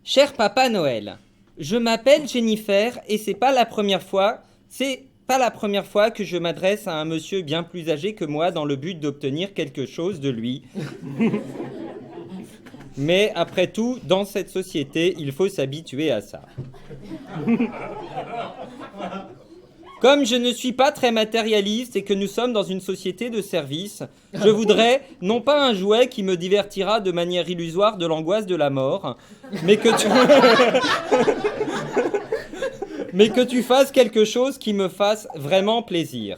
Cher Papa Noël, je m'appelle Jennifer et c'est pas la première fois que je m'adresse à un monsieur bien plus âgé que moi dans le but d'obtenir quelque chose de lui. Mais après tout, dans cette société, il faut s'habituer à ça. Comme je ne suis pas très matérialiste et que nous sommes dans une société de service, je voudrais non pas un jouet qui me divertira de manière illusoire de l'angoisse de la mort, mais que tu fasses quelque chose qui me fasse vraiment plaisir.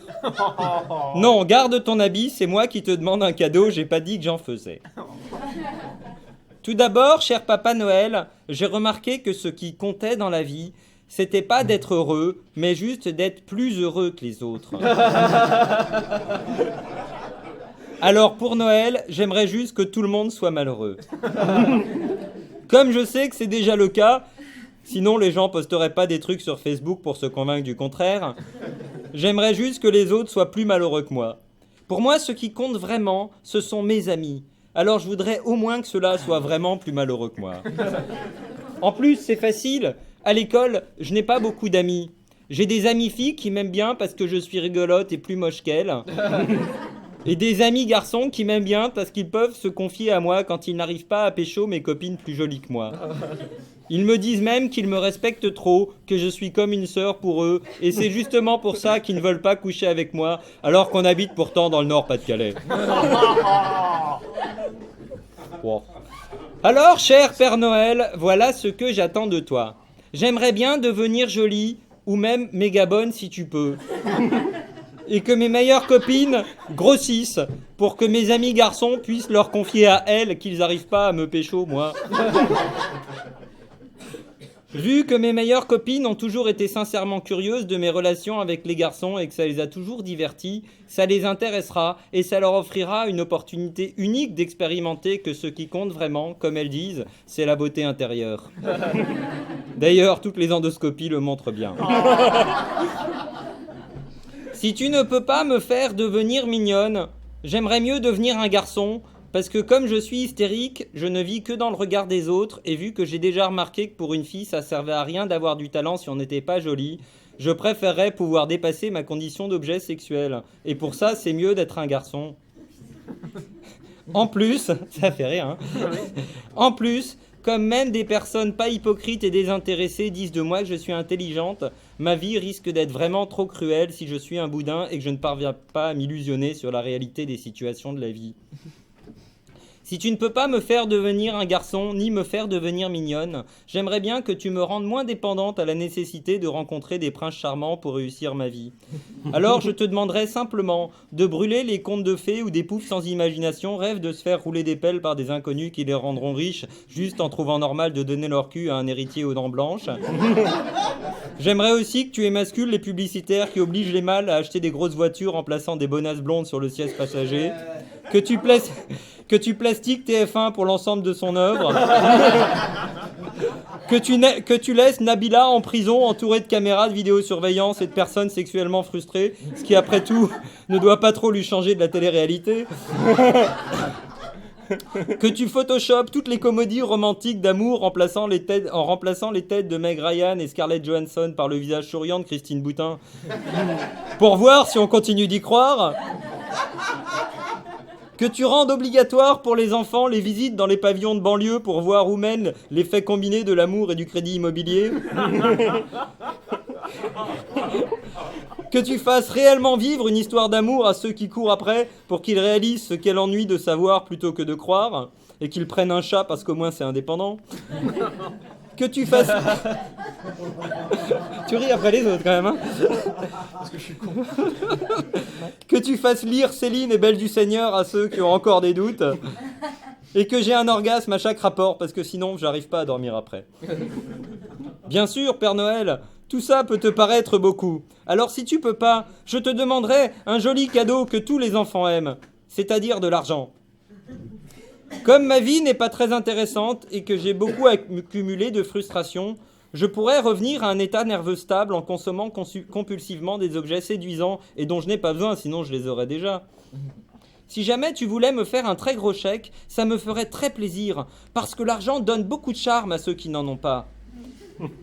Non, garde ton habit, c'est moi qui te demande un cadeau, j'ai pas dit que j'en faisais. Tout d'abord, cher Papa Noël, j'ai remarqué que ce qui comptait dans la vie, c'était pas d'être heureux, mais juste d'être plus heureux que les autres. Alors pour Noël, j'aimerais juste que tout le monde soit malheureux. Comme je sais que c'est déjà le cas, sinon les gens posteraient pas des trucs sur Facebook pour se convaincre du contraire, j'aimerais juste que les autres soient plus malheureux que moi. Pour moi, ce qui compte vraiment, ce sont mes amis. Alors je voudrais au moins que ceux-là soient vraiment plus malheureux que moi. En plus, c'est facile. À l'école, je n'ai pas beaucoup d'amis. J'ai des amies filles qui m'aiment bien parce que je suis rigolote et plus moche qu'elles. Et des amis garçons qui m'aiment bien parce qu'ils peuvent se confier à moi quand ils n'arrivent pas à pécho mes copines plus jolies que moi. Ils me disent même qu'ils me respectent trop, que je suis comme une sœur pour eux, et c'est justement pour ça qu'ils ne veulent pas coucher avec moi, alors qu'on habite pourtant dans le Nord-Pas-de-Calais. Wow. Alors, cher Père Noël, voilà ce que j'attends de toi. J'aimerais bien devenir jolie, ou même méga bonne si tu peux. Et que mes meilleures copines grossissent, pour que mes amis garçons puissent leur confier à elles qu'ils n'arrivent pas à me pécho, moi. Vu que mes meilleures copines ont toujours été sincèrement curieuses de mes relations avec les garçons et que ça les a toujours diverties, ça les intéressera et ça leur offrira une opportunité unique d'expérimenter que ce qui compte vraiment, comme elles disent, c'est la beauté intérieure. D'ailleurs, toutes les endoscopies le montrent bien. Si tu ne peux pas me faire devenir mignonne, j'aimerais mieux devenir un garçon. Parce que comme je suis hystérique, je ne vis que dans le regard des autres, et vu que j'ai déjà remarqué que pour une fille, ça servait à rien d'avoir du talent si on n'était pas jolie, je préférerais pouvoir dépasser ma condition d'objet sexuel. Et pour ça, c'est mieux d'être un garçon. En plus, ça fait rire, hein. En plus, comme même des personnes pas hypocrites et désintéressées disent de moi que je suis intelligente, ma vie risque d'être vraiment trop cruelle si je suis un boudin et que je ne parviens pas à m'illusionner sur la réalité des situations de la vie. Si tu ne peux pas me faire devenir un garçon, ni me faire devenir mignonne, j'aimerais bien que tu me rendes moins dépendante à la nécessité de rencontrer des princes charmants pour réussir ma vie. Alors je te demanderais simplement de brûler les contes de fées où des poufs sans imagination rêvent de se faire rouler des pelles par des inconnus qui les rendront riches juste en trouvant normal de donner leur cul à un héritier aux dents blanches. J'aimerais aussi que tu émascules les publicitaires qui obligent les mâles à acheter des grosses voitures en plaçant des bonasses blondes sur le siège passager. Que tu plastiques TF1 pour l'ensemble de son œuvre. Que tu laisses Nabila en prison entourée de caméras de vidéosurveillance et de personnes sexuellement frustrées, ce qui après tout ne doit pas trop lui changer de la télé-réalité. Que tu photoshopes toutes les comédies romantiques d'amour en remplaçant les têtes de Meg Ryan et Scarlett Johansson par le visage souriant de Christine Boutin. Pour voir si on continue d'y croire. Que tu rendes obligatoire pour les enfants les visites dans les pavillons de banlieue pour voir où mènent l'effet combiné de l'amour et du crédit immobilier. Que tu fasses réellement vivre une histoire d'amour à ceux qui courent après pour qu'ils réalisent ce qu'est l'ennui de savoir plutôt que de croire et qu'ils prennent un chat parce qu'au moins c'est indépendant. Que tu fasses... Tu ris après les autres quand même, hein. Parce que je suis con. Que tu fasses lire Céline et Belle du Seigneur à ceux qui ont encore des doutes. Et que j'ai un orgasme à chaque rapport, parce que sinon, j'arrive pas à dormir après. Bien sûr, Père Noël, tout ça peut te paraître beaucoup. Alors si tu peux pas, je te demanderai un joli cadeau que tous les enfants aiment, c'est-à-dire de l'argent. Comme ma vie n'est pas très intéressante et que j'ai beaucoup accumulé de frustration, je pourrais revenir à un état nerveux stable en consommant compulsivement des objets séduisants et dont je n'ai pas besoin, sinon je les aurais déjà. Si jamais tu voulais me faire un très gros chèque, ça me ferait très plaisir, parce que l'argent donne beaucoup de charme à ceux qui n'en ont pas.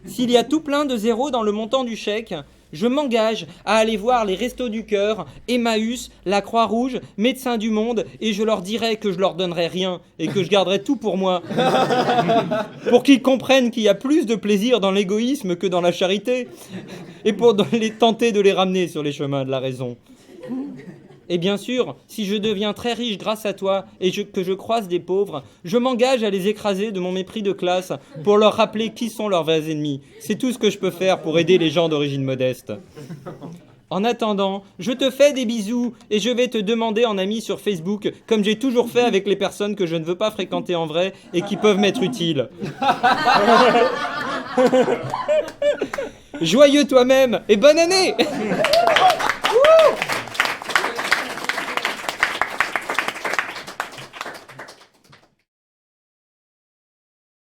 S'il y a tout plein de zéros dans le montant du chèque, je m'engage à aller voir les Restos du Cœur, Emmaüs, la Croix-Rouge, Médecins du Monde, et je leur dirai que je leur donnerai rien et que je garderai tout pour moi. Pour qu'ils comprennent qu'il y a plus de plaisir dans l'égoïsme que dans la charité, et pour tenter de les ramener sur les chemins de la raison. Et bien sûr, si je deviens très riche grâce à toi et que je croise des pauvres, je m'engage à les écraser de mon mépris de classe pour leur rappeler qui sont leurs vrais ennemis. C'est tout ce que je peux faire pour aider les gens d'origine modeste. En attendant, je te fais des bisous et je vais te demander en ami sur Facebook, comme j'ai toujours fait avec les personnes que je ne veux pas fréquenter en vrai et qui peuvent m'être utiles. Joyeux toi-même et bonne année!